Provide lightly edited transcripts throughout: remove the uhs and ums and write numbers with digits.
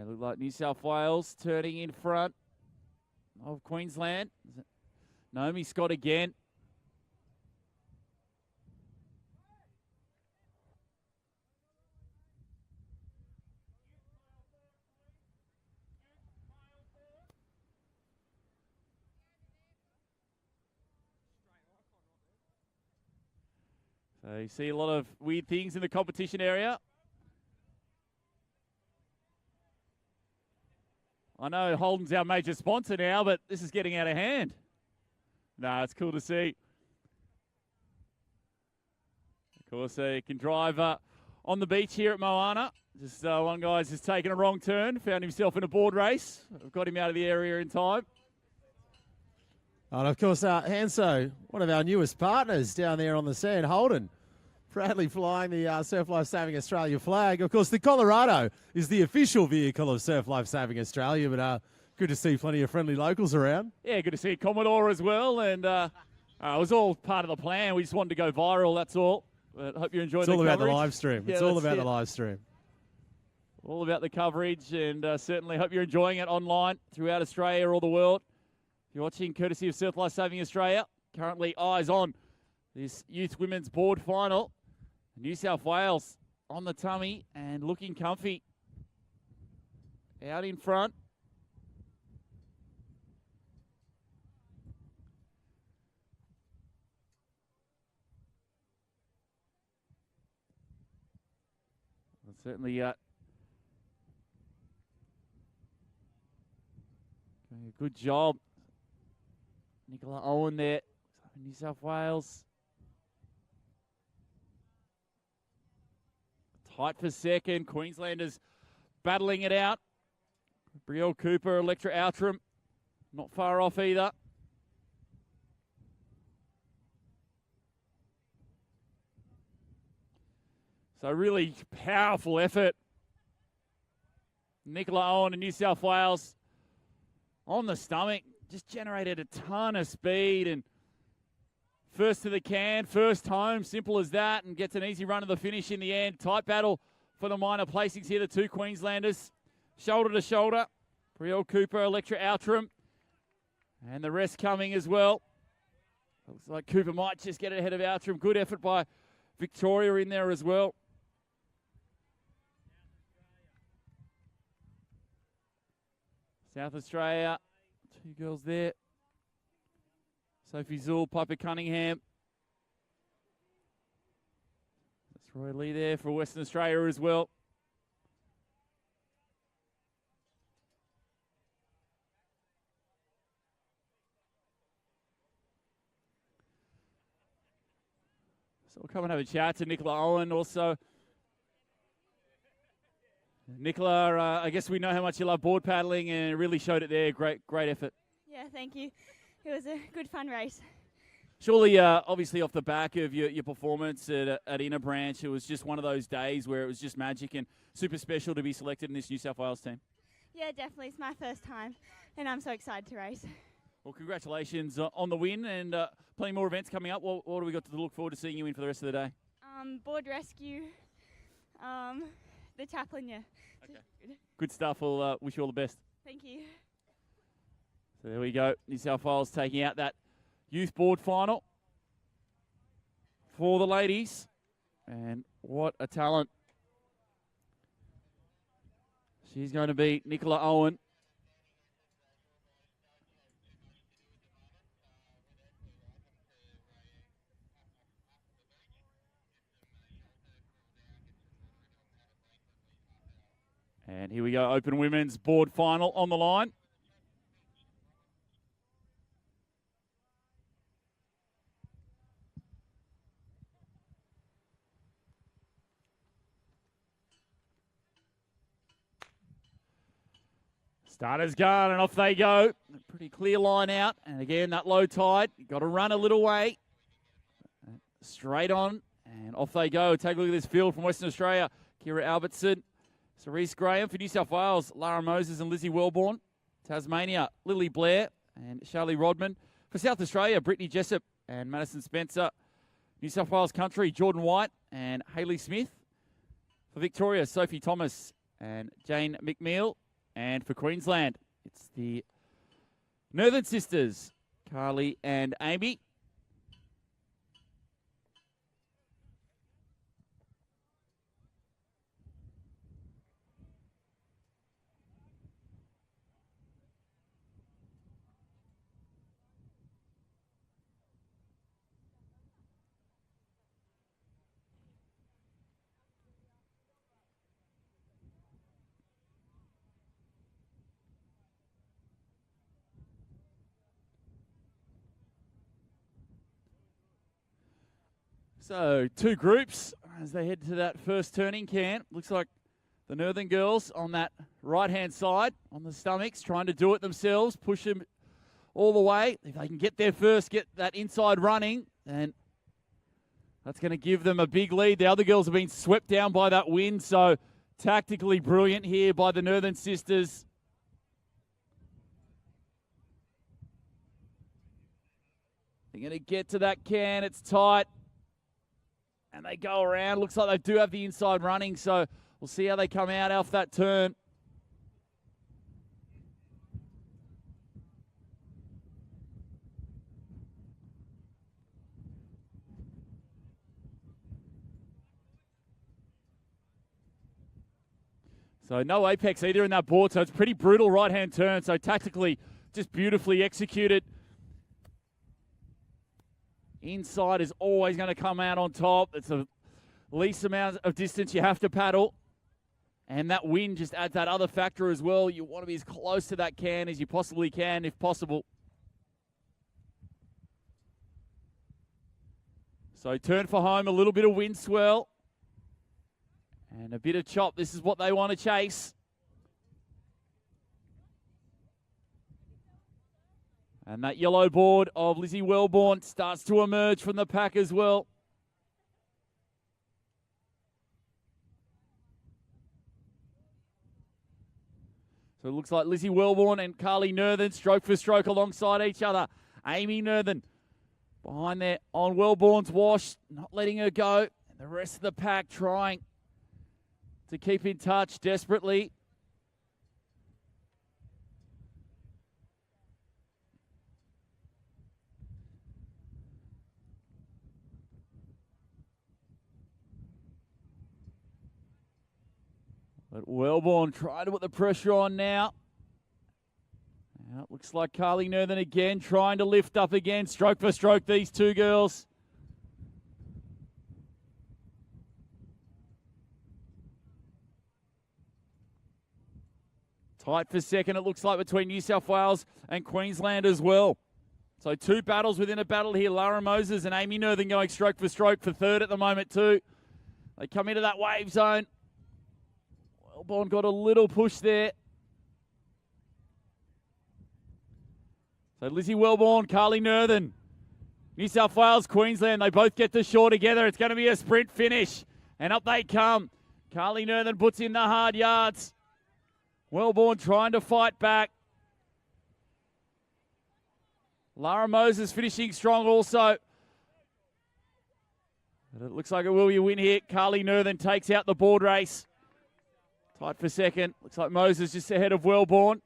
look like New South Wales turning in front of Queensland. Naomi Scott again. So you see a lot of weird things in the competition area. I know Holden's our major sponsor now, but this is getting out of hand. No, it's cool to see. Of course, you can drive on the beach here at Moana. Just one guy's just taken a wrong turn, found himself in a board race. I've got him out of the area in time. And of course, Hanso, one of our newest partners down there on the sand, Holden, proudly flying the Surf Life Saving Australia flag. Of course, the Colorado is the official vehicle of Surf Life Saving Australia, but good to see plenty of friendly locals around. Yeah, good to see Commodore as well, and it was all part of the plan. We just wanted to go viral, that's all. But I hope you enjoyed the coverage. It's all about the live stream. Yeah, it's all about the live stream. All about the coverage, and certainly hope you're enjoying it online throughout Australia or the world. If you're watching courtesy of Surf Life Saving Australia, currently eyes on this youth women's board final. New South Wales on the tummy and looking comfy. Out in front. Well, certainly doing a good job. Nicola Owen there, New South Wales. Tight for second. Queenslanders battling it out. Brielle Cooper, Electra Outram, not far off either. So really powerful effort. Nicola Owen in New South Wales on the stomach. Just generated a ton of speed and first to the can, first home, simple as that, and gets an easy run to the finish in the end. Tight battle for the minor placings here, the two Queenslanders. Shoulder to shoulder. Brielle Cooper, Electra Outram, and the rest coming as well. Looks like Cooper might just get ahead of Outram. Good effort by Victoria in there as well. South Australia, two girls there. Sophie Zool, Piper Cunningham. That's Roy Lee there for Western Australia as well. So we'll come and have a chat to Nicola Owen also. Nicola, I guess we know how much you love board paddling and it really showed it there. Great effort. Yeah, thank you. It was a good fun race. Surely, obviously off the back of your performance at Inner Branch, it was just one of those days where it was just magic and super special to be selected in this New South Wales team. Yeah, definitely. It's my first time, and I'm so excited to race. Well, congratulations on the win, and plenty more events coming up. What do we got to look forward to seeing you in for the rest of the day? Board rescue, the chaplain, yeah. Okay. Good stuff. We'll wish you all the best. Thank you. So there we go. New South Wales taking out that youth board final for the ladies. And what a talent. She's going to be Nicola Owen. And here we go, Open Women's Board Final on the line. Starters gone, and off they go. A pretty clear line out. And again, that low tide. You've got to run a little way. Straight on, and off they go. Take a look at this field from Western Australia. Kira Albertson, Cerise Graham for New South Wales, Lara Moses and Lizzie Wellborn. Tasmania, Lily Blair and Charlie Rodman. For South Australia, Brittany Jessup and Madison Spencer. New South Wales Country, Jordan White and Hayley Smith. For Victoria, Sophie Thomas and Jane McNeil. And for Queensland, it's the Northern sisters, Carly and Amy. So, two groups as they head to that first turning can. Looks like the Northern girls on that right-hand side, on the stomachs, trying to do it themselves, push them all the way. If they can get there first, get that inside running, then that's going to give them a big lead. The other girls have been swept down by that wind, so tactically brilliant here by the Northern sisters. They're going to get to that can. It's tight. And they go around. Looks like they do have the inside running, so we'll see how they come out off that turn. So no apex either in that board, so it's pretty brutal right-hand turn, so tactically just beautifully executed. Inside is always going to come out on top. It's the least amount of distance you have to paddle. And that wind just adds that other factor as well. You want to be as close to that can as you possibly can, if possible. So turn for home, a little bit of wind swell. And a bit of chop. This is what they want to chase. And that yellow board of Lizzie Wellborn starts to emerge from the pack as well. So it looks like Lizzie Wellborn and Carly Northern stroke for stroke alongside each other. Amy Northern behind there on Wellborn's wash, not letting her go. And the rest of the pack trying to keep in touch desperately. But Wellborn trying to put the pressure on now. Now it looks like Carly Northern again trying to lift up again. Stroke for stroke, these two girls. Tight for second, it looks like, between New South Wales and Queensland as well. So two battles within a battle here. Lara Moses and Amy Northern going stroke for third at the moment too. They come into that wave zone. Wellborn got a little push there. So Lizzie Wellborn, Carly Northern, New South Wales, Queensland, they both get to shore together. It's going to be a sprint finish. And up they come. Carly Northern puts in the hard yards. Wellborn trying to fight back. Lara Moses finishing strong also. But it looks like it will be a win here. Carly Northern takes out the board race. Tight for second. Looks like Moses just ahead of Wellborn.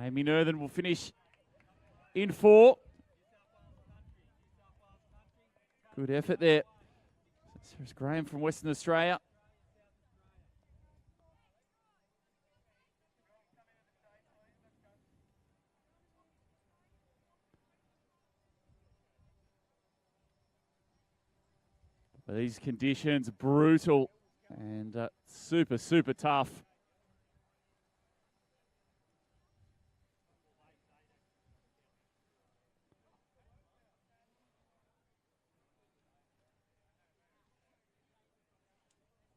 Amy Northern will finish in 4. Good effort there. There's Graham from Western Australia. These conditions, brutal and super, super tough.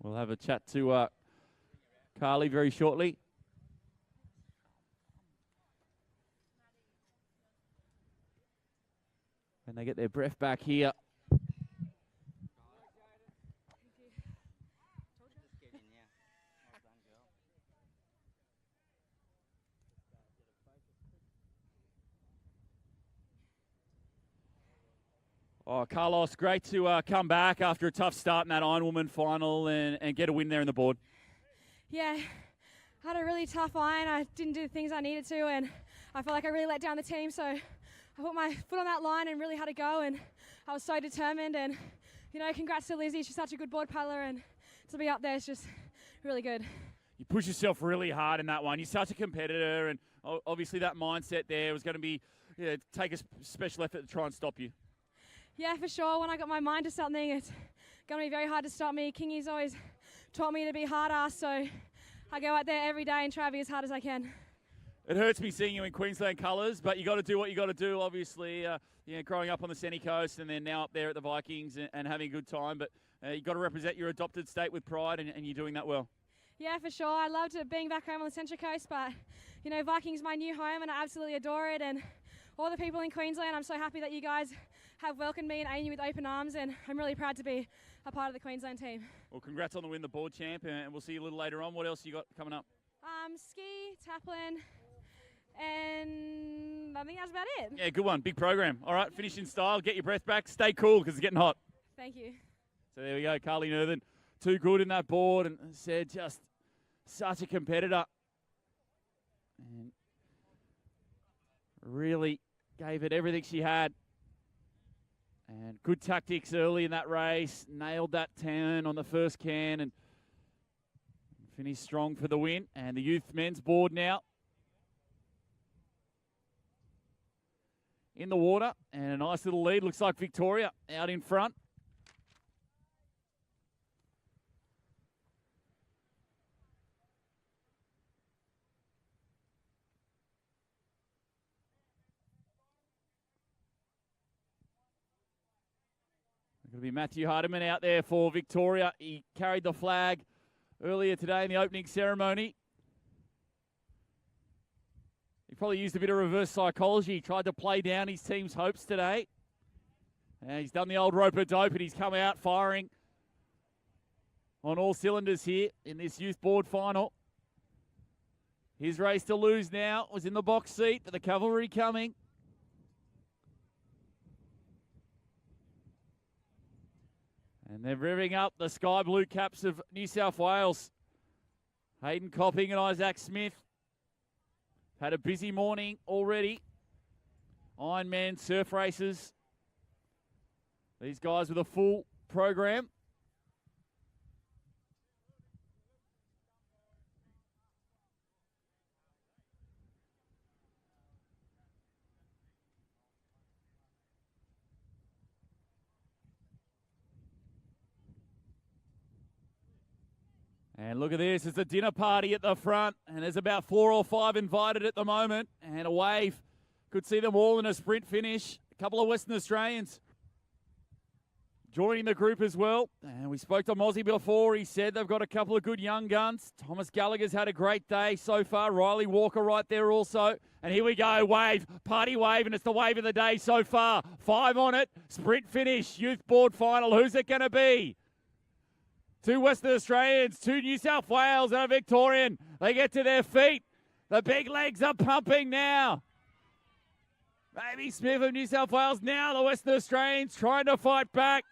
We'll have a chat to Carly very shortly. When they get their breath back here. Oh, Carlos, great to come back after a tough start in that Ironwoman final and get a win there in the board. Yeah, I had a really tough line. I didn't do the things I needed to, and I felt like I really let down the team. So I put my foot on that line and really had to go, and I was so determined. And, you know, congrats to Lizzie. She's such a good board paddler, and to be up there is just really good. You push yourself really hard in that one. You're such a competitor, and obviously that mindset there was going to be, take a special effort to try and stop you. Yeah, for sure. When I got my mind to something, it's going to be very hard to stop me. Kingy's always taught me to be hard ass, so I go out there every day and try to be as hard as I can. It hurts me seeing you in Queensland colours, but you got to do what you got to do. Obviously, growing up on the Sunny Coast and then now up there at the Vikings and having a good time. But you got to represent your adopted state with pride, and you're doing that well. Yeah, for sure. I loved being back home on the Central Coast, but you know, Vikings my new home, and I absolutely adore it. And all the people in Queensland, I'm so happy that you guys have welcomed me and ANU with open arms, and I'm really proud to be a part of the Queensland team. Well, congrats on the win, the board champ, and we'll see you a little later on. What else you got coming up? Ski, Taplin, and I think that's about it. Yeah, good one. Big program. All right, finish in style. Get your breath back. Stay cool because it's getting hot. Thank you. So there we go. Carly Nerthen, too good in that board, and said just such a competitor. And really gave it everything she had. And good tactics early in that race. Nailed that turn on the first can and finished strong for the win. And the youth men's board now in the water. And a nice little lead. Looks like Victoria out in front. Going to be Matthew Hardiman out there for Victoria. He carried the flag earlier today in the opening ceremony. He probably used a bit of reverse psychology. He tried to play down his team's hopes today. And he's done the old rope-a-dope, and he's come out firing on all cylinders here in this youth board final. His race to lose now was in the box seat, but the cavalry coming. And they're revving up the sky blue caps of New South Wales. Hayden Copping and Isaac Smith had a busy morning already. Ironman surf races. These guys with a full program. And look at this, it's a dinner party at the front, and there's about 4 or 5 invited at the moment, and a wave. Could see them all in a sprint finish. A couple of Western Australians joining the group as well. And we spoke to Mozzie before. He said they've got a couple of good young guns. Thomas Gallagher's had a great day so far. Riley Walker right there also. And here we go, wave, party wave, and it's the wave of the day so far. 5 on it, sprint finish, youth board final. Who's it going to be? 2 Western Australians, 2 New South Wales and a Victorian. They get to their feet. The big legs are pumping now. Maybe Smith of New South Wales now. The Western Australians trying to fight back.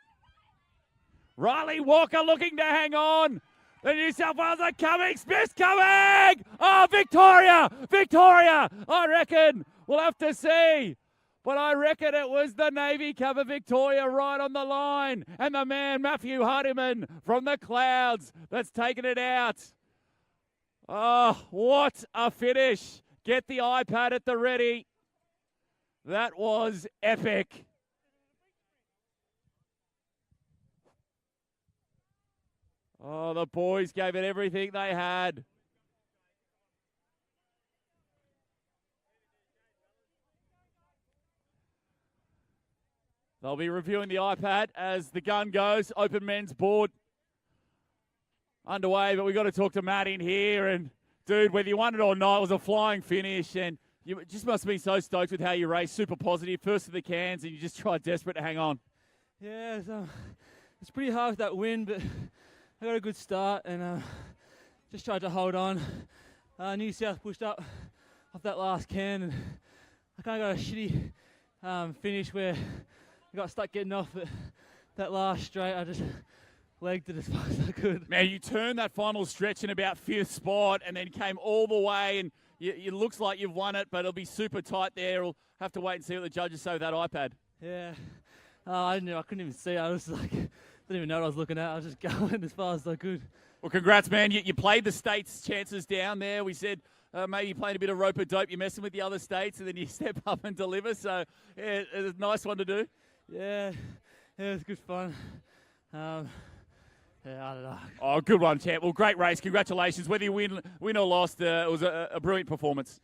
Riley Walker looking to hang on. The New South Wales are coming. Smith's coming. Oh, Victoria. Victoria. I reckon we'll have to see. But I reckon it was the Navy cover Victoria right on the line. And the man, Matthew Hardiman from the clouds, that's taken it out. Oh, what a finish. Get the iPad at the ready. That was epic. Oh, the boys gave it everything they had. They'll be reviewing the iPad as the gun goes. Open men's board underway, but we've got to talk to Matt in here. And, dude, whether you won it or not, it was a flying finish. And you just must be so stoked with how you raced. Super positive. First of the cans, and you just tried desperate to hang on. Yeah, it's pretty hard with that win, but I got a good start and just tried to hold on. New South pushed up off that last can, and I kind of got a shitty finish where I got stuck getting off that last straight. I just legged it as far as I could. Man, you turned that final stretch in about 5th spot and then came all the way, and it looks like you've won it, but it'll be super tight there. We'll have to wait and see what the judges say with that iPad. Yeah. I couldn't even see. I was like, didn't even know what I was looking at. I was just going as far as I could. Well, congrats, man. You played the states' chances down there. We said maybe you're playing a bit of rope-a-dope. You're messing with the other states, and then you step up and deliver. So, yeah, it's a nice one to do. Yeah, it was good fun. Yeah, I don't know. Oh, good one, champ. Well, great race. Congratulations. Whether you win or lost, it was a brilliant performance.